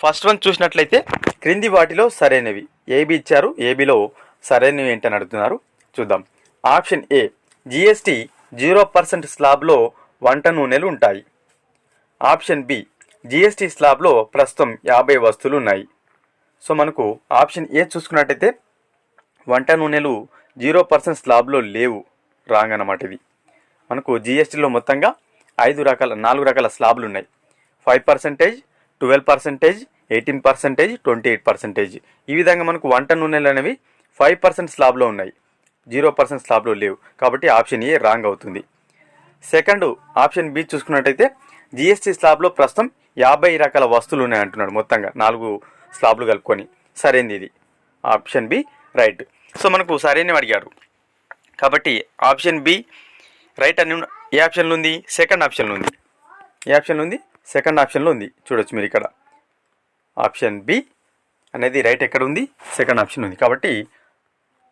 First one చూసినట్లయితే క్రింది వాటిలో సరైనవి ఏబి ఇచ్చారు, ఏబిలో సరైనవి ఏంటని అడుగుతున్నారు. చూద్దాం. ఆప్షన్ ఏ జిఎస్టీ 0% స్లాబ్లో వంట నూనెలు ఉంటాయి. ఆప్షన్ బి జిఎస్టీ స్లాబ్లో ప్రస్తుతం 50 వస్తువులు ఉన్నాయి. సో మనకు ఆప్షన్ ఏ చూసుకున్నట్టయితే వంట నూనెలు 0% స్లాబ్లో లేవు, రాంగ్ అన్నమాట. ఇది మనకు జిఎస్టీలో మొత్తంగా 4 రకాల స్లాబ్లు ఉన్నాయి. 5%, 12%, 18%, 28%. ఈ విధంగా మనకు వంట నూనెలు అనేవి 5% స్లాబ్లో ఉన్నాయి, 0% స్లాబ్లో లేవు. కాబట్టి ఆప్షన్ ఏ రాంగ్ అవుతుంది. సెకండ్ ఆప్షన్ బి చూసుకున్నట్టయితే జిఎస్టీ స్లాబ్లో ప్రస్తుతం 50 రకాల వస్తువులు ఉన్నాయి అంటున్నాడు, మొత్తంగా 4 స్లాబ్లు కలుపుకొని. సరైనది ఇది, ఆప్షన్ బి రైట్. సో మనకు సరైనవి అడిగాడు కాబట్టి ఆప్షన్ బి రైట్ అని ఏ ఆప్షన్లో ఉంది? సెకండ్ ఆప్షన్లో ఉంది. ఏ ఆప్షన్లో ఉంది? సెకండ్ ఆప్షన్లో ఉంది. చూడొచ్చు మీరు ఇక్కడ. ఆప్షన్ బి అనేది రైట్ ఎక్కడ ఉంది? సెకండ్ ఆప్షన్ ఉంది. కాబట్టి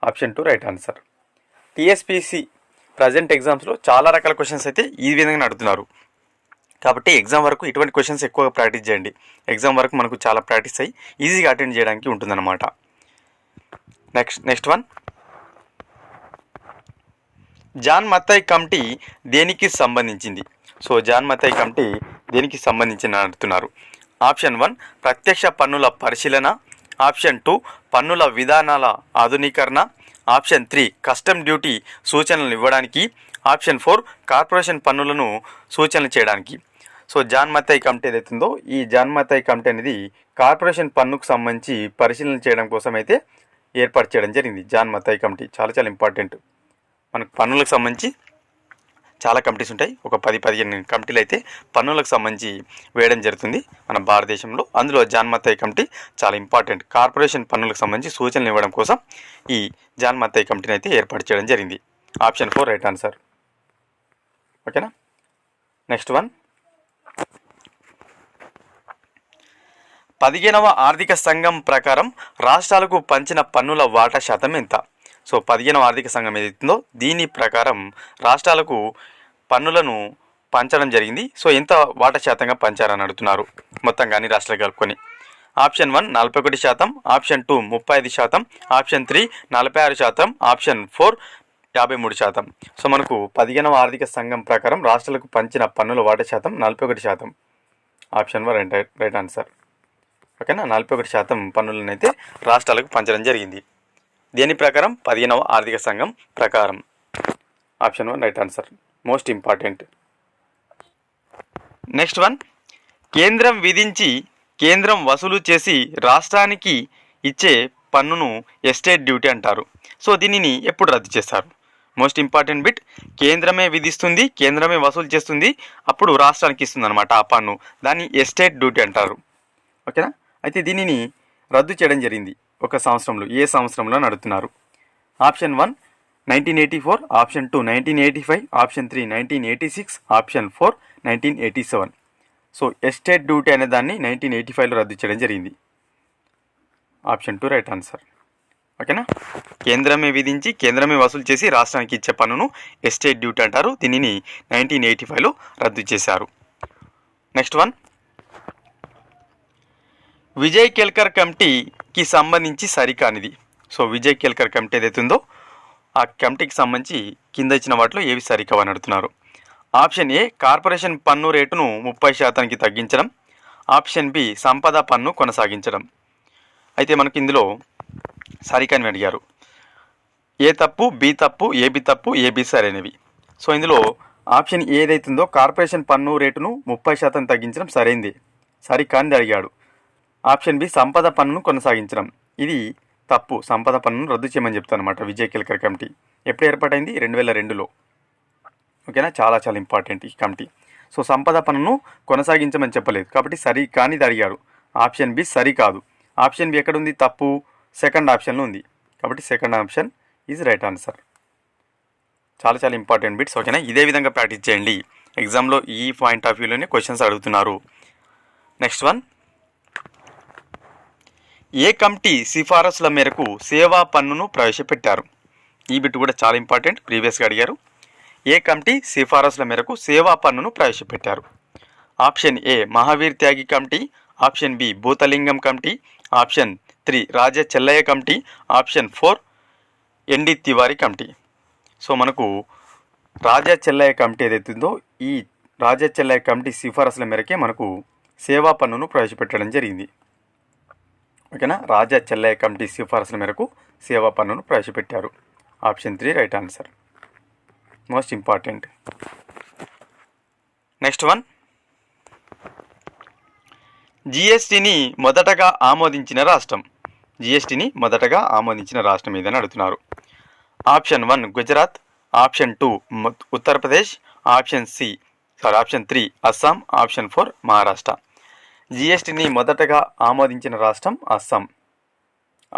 option 2 right answer. TSPC present ఎగ్జామ్స్లో చాలా రకాల క్వశ్చన్స్ అయితే ఈ విధంగా అడుగుతున్నారు. కాబట్టి ఎగ్జామ్ వరకు ఇటువంటి క్వశ్చన్స్ ఎక్కువగా ప్రాక్టీస్ చేయండి. ఎగ్జామ్ వరకు మనకు చాలా ప్రాక్టీస్ అయ్యి ఈజీగా అటెండ్ చేయడానికి ఉంటుందన్నమాట. నెక్స్ట్ వన్, జాన్ మత్తయి కమిటీ దేనికి సంబంధించింది? సో జాన్ మత్తయి కమిటీ దేనికి సంబంధించిన అడుగుతున్నారు. ఆప్షన్ 1 ప్రత్యక్ష పన్నుల పరిశీలన. ఆప్షన్ 2 పన్నుల విధానాల ఆధునీకరణ. ఆప్షన్ 3 కస్టమ్ డ్యూటీ సూచనలు ఇవ్వడానికి. ఆప్షన్ 4 కార్పొరేషన్ పన్నులను సూచనలు చేయడానికి. సో జాన్ మత్తయి కమిటీ ఏదైతుందో ఈ జాన్ మత్తయి కమిటీ అనేది కార్పొరేషన్ పన్నుకు సంబంధించి పరిశీలన చేయడం కోసం అయితే ఏర్పాటు చేయడం జరిగింది. జాన్ మత్తయి కమిటీ చాలా చాలా ఇంపార్టెంట్. మనకు పన్నులకు సంబంధించి చాలా కమిటీస్ ఉంటాయి. ఒక 10-15 కమిటీలు అయితే పన్నులకు సంబంధించి వేయడం జరుగుతుంది మన భారతదేశంలో. అందులో జాన్ మత్తయి కమిటీ చాలా ఇంపార్టెంట్. కార్పొరేషన్ పన్నులకు సంబంధించి సూచనలు ఇవ్వడం కోసం ఈ జాన్ మత్తయి కమిటీని అయితే ఏర్పాటు చేయడం జరిగింది. Option 4 right answer. ఓకేనా. నెక్స్ట్ వన్, 15వ ఆర్థిక సంఘం ప్రకారం రాష్ట్రాలకు పంచిన పన్నుల వాటా శాతం ఎంత? సో 15వ ఆర్థిక సంఘం ఏదైతుందో దీని ప్రకారం రాష్ట్రాలకు పన్నులను పంచడం జరిగింది. సో ఎంత వాటా శాతంగా పంచారని అడుగుతున్నారు మొత్తంగా అన్ని రాష్ట్రాలు కలుపుకొని. Option 1 41%, option 2 35%, option 3 46%, option 4 53%. So మనకు 15వ ఆర్థిక సంఘం ప్రకారం రాష్ట్రాలకు పంచిన పన్నుల వాటా శాతం 41%. Option 1 right answer. ఓకేనా. 41% పన్నులను అయితే రాష్ట్రాలకు పంచడం జరిగింది. దేని ప్రకారం? 15వ ఆర్థిక సంఘం ప్రకారం. Option 1 right answer, most important. Next one, కేంద్రం విధించి కేంద్రం వసూలు చేసి రాష్ట్రానికి ఇచ్చే పన్నును ఎస్టేట్ డ్యూటీ అంటారు. సో దీనిని ఎప్పుడు రద్దు చేస్తారు? Most important bit. కేంద్రమే విధిస్తుంది, కేంద్రమే వసూలు చేస్తుంది, అప్పుడు రాష్ట్రానికి ఇస్తుంది అనమాట ఆ పన్ను. దాన్ని ఎస్టేట్ డ్యూటీ అంటారు. ఓకేనా. అయితే దీనిని రద్దు చేయడం జరిగింది ఒక సంవత్సరంలో. ఏ సంవత్సరంలో అని అడుగుతున్నారు. Option 1 1984, option 2 1985, option 3 1986, option 4 1987. So estate duty అనే దాన్ని 1985లో రద్దు చేయడం జరిగింది. Option 2 right answer. ఓకేనా. కేంద్రమే విధించి కేంద్రమే వసూలు చేసి రాష్ట్రానికి ఇచ్చే పన్నును ఎస్టేట్ డ్యూటీ అంటారు. దీనిని 1985లో రద్దు చేశారు. నెక్స్ట్ వన్, విజయ్ కేల్కర్ కమిటీకి సంబంధించి సరికానిది. సో విజయ్ కేల్కర్ కమిటీ ఏదైతుందో ఆ కమిటీకి సంబంధించి కింద ఇచ్చిన వాటిలో ఏవి సరికావని అడుగుతున్నారు. ఆప్షన్ ఏ కార్పొరేషన్ పన్ను రేటును 30%కి తగ్గించడం. ఆప్షన్ బి సంపద పన్ను కొనసాగించడం. అయితే మనకి ఇందులో సరికానివి అడిగారు. ఏ తప్పు, బి తప్పు, ఏబి తప్పు, ఏబి సరైనవి. సో ఇందులో ఆప్షన్ ఏదైతుందో కార్పొరేషన్ పన్ను రేటును 30% తగ్గించడం సరైంది. సరికానిది అడిగాడు. ఆప్షన్ బి సంపద పన్నును కొనసాగించడం, ఇది తప్పు. సంపద పన్నును రద్దు చేయమని చెప్తాను అనమాట విజయ్ కేల్కర్ కమిటీ. ఎప్పుడు ఏర్పాటైంది? 2002లో. ఓకేనా. చాలా చాలా ఇంపార్టెంట్ ఈ కమిటీ. సో సంపద పన్నును కొనసాగించమని చెప్పలేదు కాబట్టి సరి కానిది అడిగాడు. ఆప్షన్ బి సరికాదు. ఆప్షన్ బి ఎక్కడ ఉంది? తప్పు. సెకండ్ ఆప్షన్లో ఉంది. కాబట్టి second option is right answer. చాలా చాలా ఇంపార్టెంట్ బిట్స్. ఓకేనా. ఇదే విధంగా ప్రాక్టీస్ చేయండి. ఎగ్జామ్లో ఈ పాయింట్ ఆఫ్ వ్యూలోనే క్వశ్చన్స్ అడుగుతున్నారు. నెక్స్ట్ వన్, ఏ కమిటీ సిఫారసుల మేరకు సేవా పన్నును ప్రవేశపెట్టారు? ఈ బిట్ కూడా చాలా ఇంపార్టెంట్, ప్రీవియస్గా అడిగారు. ఏ కమిటీ సిఫారసుల మేరకు సేవా పన్నును ప్రవేశపెట్టారు? Option A Mahavir Tyagi committee, option B Bhoothalingam committee, option 3 Raja Chelliah committee, option 4 ND Tiwari committee. So మనకు రాజా చెల్లయ్య కమిటీ ఏదైతుందో ఈ రాజా చెల్లయ్య కమిటీ సిఫారసుల మేరకే మనకు సేవా పన్నును ప్రవేశపెట్టడం జరిగింది. ఓకేనా, రాజా చెల్లయ్య కమిటీ సిఫారసుల మేరకు సేవా పన్నును ప్రవేశపెట్టారు. Option 3 right answer, most important. Next one, జిఎస్టిని మొదటగా ఆమోదించిన రాష్ట్రం. జిఎస్టిని మొదటగా ఆమోదించిన రాష్ట్రం ఏదని అడుగుతున్నారు. Option 1 Gujarat, option 2 Uttar Pradesh, option 3 Assam, option 4 Maharashtra. జిఎస్టిని మొదటగా ఆమోదించిన రాష్ట్రం అస్సాం.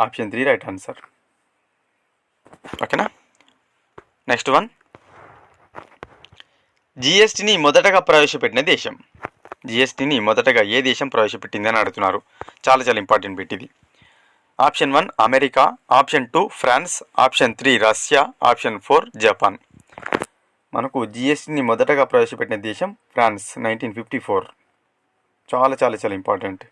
Option 3 right answer. ఓకేనా. నెక్స్ట్ వన్, జిఎస్టిని మొదటగా ప్రవేశపెట్టిన దేశం. జిఎస్టిని మొదటగా ఏ దేశం ప్రవేశపెట్టింది అని అడుగుతున్నారు. చాలా చాలా ఇంపార్టెంట్ బిట్ ఇది. Option 1 America, option 2 France, option 3 Russia, option 4 Japan. మనకు జిఎస్టిని మొదటగా ప్రవేశపెట్టిన దేశం ఫ్రాన్స్ 1954. చాలా చాలా చాలా ఇంపార్టెంట్.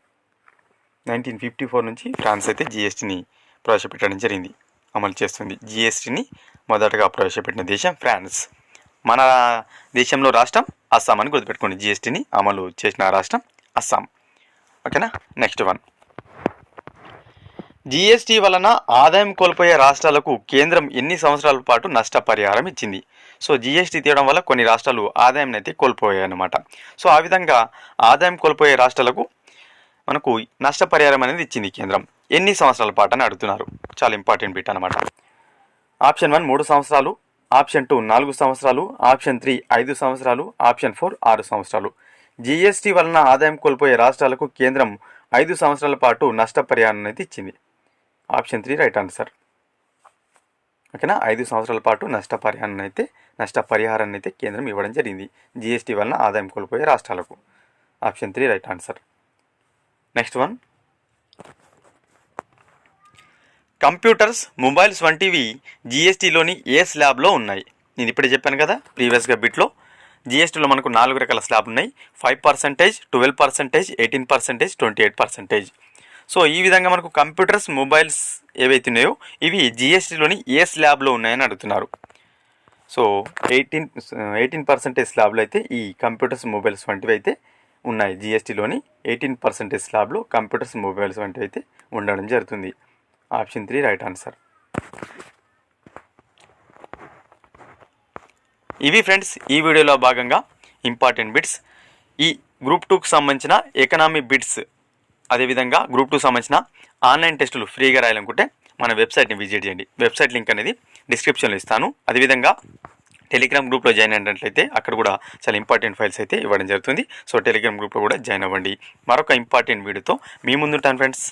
1954 నుంచి ఫ్రాన్స్ అయితే జిఎస్టిని ప్రవేశపెట్టడం జరిగింది, అమలు చేస్తుంది. జిఎస్టిని మొదటగా ప్రవేశపెట్టిన దేశం ఫ్రాన్స్. మన దేశంలో రాష్ట్రం అస్సాం అని గుర్తుపెట్టుకోండి. జిఎస్టిని అమలు చేసిన రాష్ట్రం అస్సాం. ఓకేనా. నెక్స్ట్ వన్, జిఎస్టి వలన ఆదాయం కోల్పోయే రాష్ట్రాలకు కేంద్రం ఎన్ని సంవత్సరాల పాటు నష్టపరిహారం ఇచ్చింది. సో జిఎస్టి తీయడం వల్ల కొన్ని రాష్ట్రాలు ఆదాయం అయితే కోల్పోయాయి అన్నమాట. సో ఆ విధంగా ఆదాయం కోల్పోయే రాష్ట్రాలకు మనకు నష్టపరిహారం అనేది ఇచ్చింది కేంద్రం. ఎన్ని సంవత్సరాల పాటు అని అడుగుతున్నారు. చాలా ఇంపార్టెంట్ బిట్ అనమాట. ఆప్షన్ 1 3 సంవత్సరాలు, ఆప్షన్ 2 4 సంవత్సరాలు, ఆప్షన్ 3 5 సంవత్సరాలు, ఆప్షన్ 4 6 సంవత్సరాలు. జిఎస్టి వలన ఆదాయం కోల్పోయే రాష్ట్రాలకు కేంద్రం 5 సంవత్సరాల పాటు నష్టపరిహారం అయితే ఇచ్చింది. Option 3 right answer. ఓకేనా, 5 సంవత్సరాల పాటు నష్టపరిహారాన్ని అయితే కేంద్రం ఇవ్వడం జరిగింది జిఎస్టి వలన ఆదాయం కోల్పోయే రాష్ట్రాలకు. Option 3 right answer. Next one, computers, mobiles వంటివి జిఎస్టీలోని ఏ స్లాబ్లో ఉన్నాయి. నేను ఇప్పుడే చెప్పాను కదా ప్రీవియస్గా బిట్లో. జిఎస్టీలో మనకు 4 రకాల స్లాబ్ ఉన్నాయి. 5%, 12%, 18%, 28%. సో ఈ విధంగా మనకు కంప్యూటర్స్, మొబైల్స్ ఏవైతే ఉన్నాయో ఇవి జిఎస్టీలోని ఏ స్లాబ్లో ఉన్నాయని అడుగుతున్నారు. సో 18% స్లాబ్లో అయితే ఈ కంప్యూటర్స్, మొబైల్స్ వంటివి అయితే ఉన్నాయి. జిఎస్టీలోని 18% స్లాబ్లో కంప్యూటర్స్, మొబైల్స్ వంటివి అయితే ఉండడం జరుగుతుంది. Option 3 right answer. ఇవి ఫ్రెండ్స్ ఈ వీడియోలో భాగంగా ఇంపార్టెంట్ బిట్స్. ఈ గ్రూప్ 2కు సంబంధించిన ఎకనామీ బిట్స్, అదేవిధంగా గ్రూప్ 2 సంబంధించిన ఆన్లైన్ టెస్టులు ఫ్రీగా రాయాలనుకుంటే మన వెబ్సైట్ని విజిట్ చేయండి. వెబ్సైట్ లింక్ అనేది డిస్క్రిప్షన్లో ఇస్తాను. అదేవిధంగా టెలిగ్రామ్ గ్రూప్లో జాయిన్ అయినట్లయితే అక్కడ కూడా చాలా ఇంపార్టెంట్ ఫైల్స్ అయితే ఇవ్వడం జరుగుతుంది. సో టెలిగ్రామ్ గ్రూప్లో కూడా జాయిన్ అవ్వండి. మరొక ఇంపార్టెంట్ వీడియోతో మీ ముందుంటాను ఫ్రెండ్స్.